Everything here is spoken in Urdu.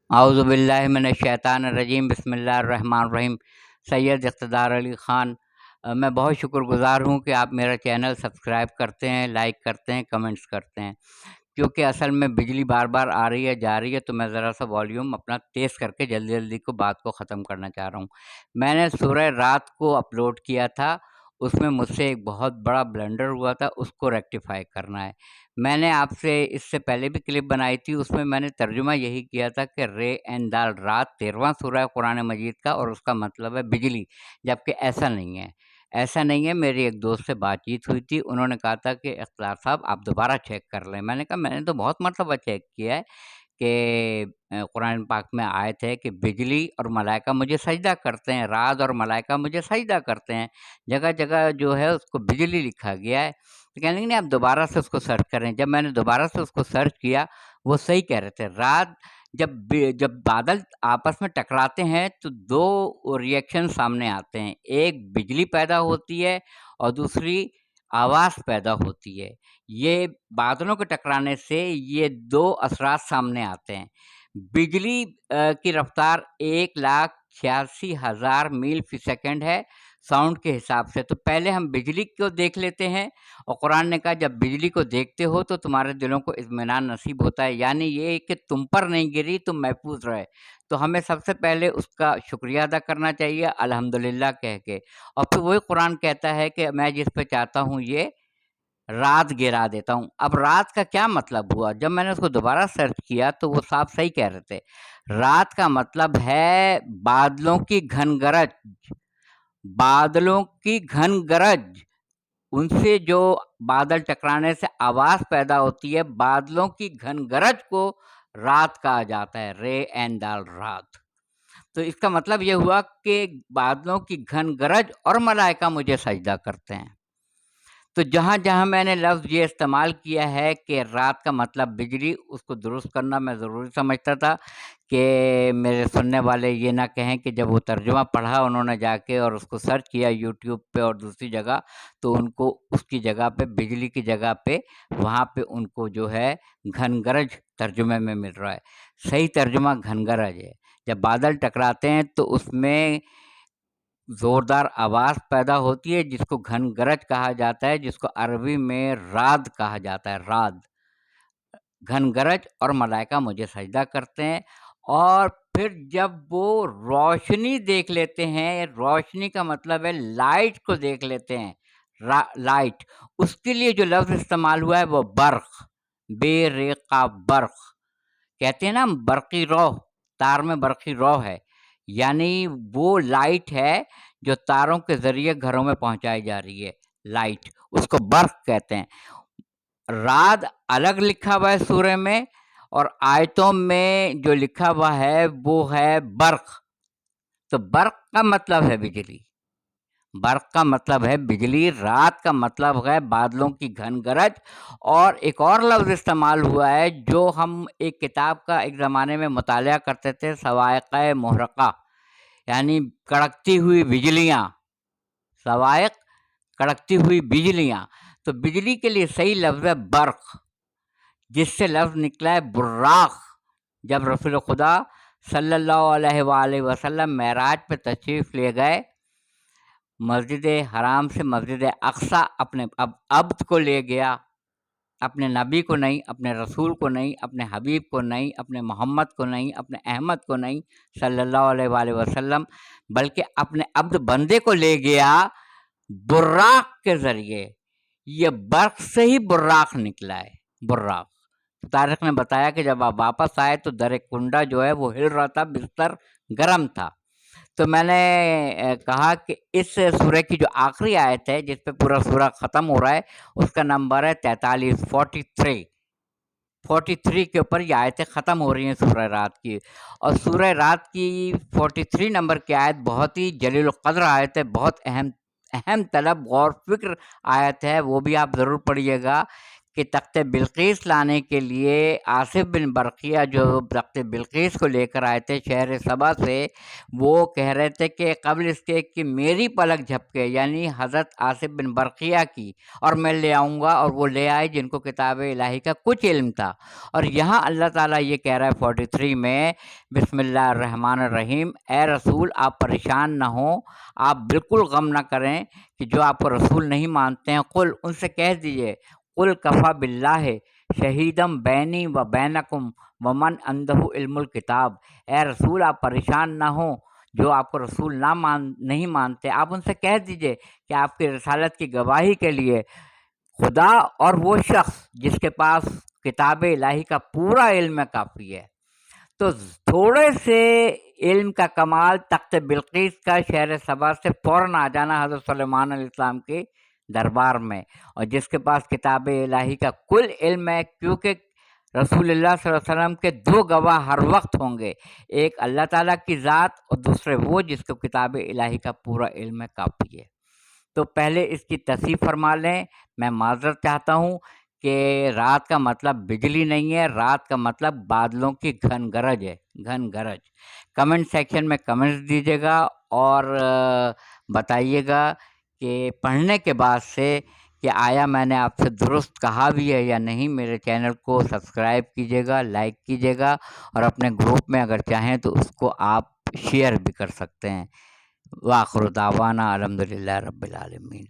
اعوذ باللہ من الشیطان الرجیم، بسم اللہ الرحمن الرحیم۔ سید اقتدار علی خان، میں بہت شکر گزار ہوں کہ آپ میرا چینل سبسکرائب کرتے ہیں، لائک کرتے ہیں، کمنٹس کرتے ہیں، کیونکہ اصل میں بجلی بار بار آ رہی ہے جا رہی ہے، تو میں ذرا سا والیوم اپنا تیز کر کے جلدی جلدی کو بات کو ختم کرنا چاہ رہا ہوں۔ میں نے سورہ رات کو اپلوڈ کیا تھا، اس میں مجھ سے ایک بہت بڑا بلنڈر ہوا تھا، اس کو ریکٹیفائی کرنا ہے۔ میں نے آپ سے اس سے پہلے بھی کلپ بنائی تھی، اس میں نے ترجمہ یہی کیا تھا کہ رے اینڈ دال رات 13واں سورہ ہے قرآن مجید کا، اور اس کا مطلب ہے بجلی، جبکہ ایسا نہیں ہے۔ ایسا نہیں ہے۔ میری ایک دوست سے بات چیت ہوئی تھی، انہوں نے کہا تھا کہ اختیار صاحب آپ دوبارہ چیک کر لیں۔ میں نے کہا میں نے تو بہت مرتبہ چیک کیا ہے کہ قرآن پاک میں آیت ہے کہ بجلی اور ملائکہ مجھے سجدہ کرتے ہیں، رعد اور ملائکہ مجھے سجدہ کرتے ہیں، جگہ جگہ جو ہے اس کو بجلی لکھا گیا ہے۔ تو کہنے لگے نہیں، آپ دوبارہ سے اس کو سرچ کریں۔ جب میں نے دوبارہ سے اس کو سرچ کیا، وہ صحیح کہہ رہے تھے۔ رات جب بادل آپس میں ٹکراتے ہیں تو دو ریئیکشن سامنے آتے ہیں، ایک بجلی پیدا ہوتی ہے اور دوسری آواز پیدا ہوتی ہے۔ یہ بادلوں کے ٹکرانے سے یہ دو اثرات سامنے آتے ہیں۔ بجلی کی رفتار 1,86,000 میل فی سیکنڈ ہے ساؤنڈ کے حساب سے۔ تو پہلے ہم بجلی کو دیکھ لیتے ہیں، اور قرآن نے کہا جب بجلی کو دیکھتے ہو تو تمہارے دلوں کو اطمینان نصیب ہوتا ہے، یعنی یہ کہ تم پر نہیں گری، تم محفوظ رہے۔ تو ہمیں سب سے پہلے اس کا شکریہ ادا کرنا چاہیے الحمدللہ کہہ کے، اور پھر وہی قرآن کہتا ہے کہ میں جس پہ چاہتا ہوں یہ رات گرا دیتا ہوں۔ اب رات کا کیا مطلب ہوا؟ جب میں نے اس کو دوبارہ سرچ کیا تو وہ صاحب صحیح کہہ رہے تھے۔ رات کا مطلب ہے بادلوں کی گھن گرج، بادلوں کی گھن گرج، ان سے جو بادل ٹکرانے سے آواز پیدا ہوتی ہے، بادلوں کی گھن گرج کو رات کہا جاتا ہے، رے اینڈ دال رات۔ تو اس کا مطلب یہ ہوا کہ بادلوں کی گھن گرج اور ملائکہ مجھے سجدہ کرتے ہیں۔ تو جہاں جہاں میں نے لفظ یہ استعمال کیا ہے کہ رات کا مطلب بجلی، اس کو درست کرنا میں ضروری سمجھتا تھا کہ میرے سننے والے یہ نہ کہیں کہ جب وہ ترجمہ پڑھا انہوں نے جا کے اور اس کو سرچ کیا یوٹیوب پہ اور دوسری جگہ، تو ان کو اس کی جگہ پہ بجلی کی جگہ پہ وہاں پہ ان کو جو ہے گھن گرج ترجمے میں مل رہا ہے۔ صحیح ترجمہ گھن گرج ہے۔ جب بادل ٹکراتے ہیں تو اس میں زوردار آواز پیدا ہوتی ہے جس کو گھن گرج کہا جاتا ہے، جس کو عربی میں رعد کہا جاتا ہے، رعد، گھن گرج، اور ملائکہ مجھے سجدہ کرتے ہیں۔ اور پھر جب وہ روشنی دیکھ لیتے ہیں، روشنی کا مطلب ہے لائٹ کو دیکھ لیتے ہیں، لائٹ، اس کے لیے جو لفظ استعمال ہوا ہے وہ برق، بے ریقہ برق کہتے ہیں نا، برقی روح، تار میں برقی روح ہے، یعنی وہ لائٹ ہے جو تاروں کے ذریعے گھروں میں پہنچائی جا رہی ہے، لائٹ، اس کو برق کہتے ہیں۔ رات الگ لکھا ہوا ہے سورہ میں، اور آیتوں میں جو لکھا ہوا ہے وہ ہے برق۔ تو برق کا مطلب ہے بجلی، برق کا مطلب ہے بجلی، رات کا مطلب ہے بادلوں کی گھن گرج۔ اور ایک اور لفظ استعمال ہوا ہے جو ہم ایک کتاب کا ایک زمانے میں مطالعہ کرتے تھے، صواعق محرقہ، یعنی کڑکتی ہوئی بجلیاں، صواعق، کڑکتی ہوئی بجلیاں۔ تو بجلی کے لیے صحیح لفظ ہے برق، جس سے لفظ نکلا ہے براق۔ جب رسول خدا صلی اللہ علیہ وآلہ وسلم معراج پہ تشریف لے گئے، مسجد حرام سے مسجد اقصی اپنے عبد کو لے گیا، اپنے نبی کو نہیں، اپنے رسول کو نہیں، اپنے حبیب کو نہیں، اپنے محمد کو نہیں، اپنے احمد کو نہیں صلی اللہ علیہ وآلہ وسلم، بلکہ اپنے عبد بندے کو لے گیا براق کے ذریعے۔ یہ برق سے ہی براق نکلا ہے، براق۔ تاریخ نے بتایا کہ جب آپ واپس آئے تو در کنڈا جو ہے وہ ہل رہا تھا، بستر گرم تھا۔ تو میں نے کہا کہ اس سورہ کی جو آخری آیت ہے جس پہ پورا سورہ ختم ہو رہا ہے، اس کا نمبر ہے 43، 43 کے اوپر یہ آیتیں ختم ہو رہی ہیں سورہ رات کی۔ اور سورہ رات کی 43 نمبر کی آیت بہت ہی جلیل القدر آیت ہے، بہت اہم طلب غور فکر آیت ہے، وہ بھی آپ ضرور پڑھیے گا کہ تخت بلقیس لانے کے لیے آصف بن برقیہ جو تخت بلقیس کو لے کر آئے تھے شہر سبا سے، وہ کہہ رہے تھے کہ قبل اس کے کہ میری پلک جھپکے، یعنی حضرت آصف بن برقیہ کی، اور میں لے آؤں گا، اور وہ لے آئے جن کو کتاب الہی کا کچھ علم تھا۔ اور یہاں اللہ تعالیٰ یہ کہہ رہا ہے 43 میں، بسم اللہ الرحمن الرحیم، اے رسول آپ پریشان نہ ہوں، آپ بالکل غم نہ کریں کہ جو آپ کو رسول نہیں مانتے ہیں، قل ان سے کہہ دیجئے، قل کفا باللہ شہیدم بینی و بینکم ومن عندہ علم الکتاب، اے رسول آپ پریشان نہ ہوں، جو آپ کو رسول نہیں مانتے، آپ ان سے کہہ دیجئے کہ آپ کی رسالت کی گواہی کے لیے خدا اور وہ شخص جس کے پاس کتاب الہی کا پورا علم کافی ہے۔ تو تھوڑے سے علم کا کمال تخت بلقیس کا شہر سبا سے فوراً آ جانا حضرت سلیمان علیہ السلام کے دربار میں، اور جس کے پاس کتاب الہی کا کل علم ہے، کیونکہ رسول اللہ صلی اللہ علیہ وسلم کے دو گواہ ہر وقت ہوں گے، ایک اللہ تعالیٰ کی ذات اور دوسرے وہ جس کو کتاب الہی کا پورا علم کافی ہے۔ تو پہلے اس کی تصحیح فرما لیں۔ میں معذرت چاہتا ہوں کہ رات کا مطلب بجلی نہیں ہے، رات کا مطلب بادلوں کی گھن گرج ہے، گھن گرج۔ کمنٹ سیکشن میں کمنٹس دیجیے گا اور بتائیے گا کہ پڑھنے کے بعد سے کہ آیا میں نے آپ سے درست کہا بھی ہے یا نہیں۔ میرے چینل کو سبسکرائب کیجیے گا، لائک کیجیے گا، اور اپنے گروپ میں اگر چاہیں تو اس کو آپ شیئر بھی کر سکتے ہیں۔ وآخر دعوانا الحمدللہ رب العالمین۔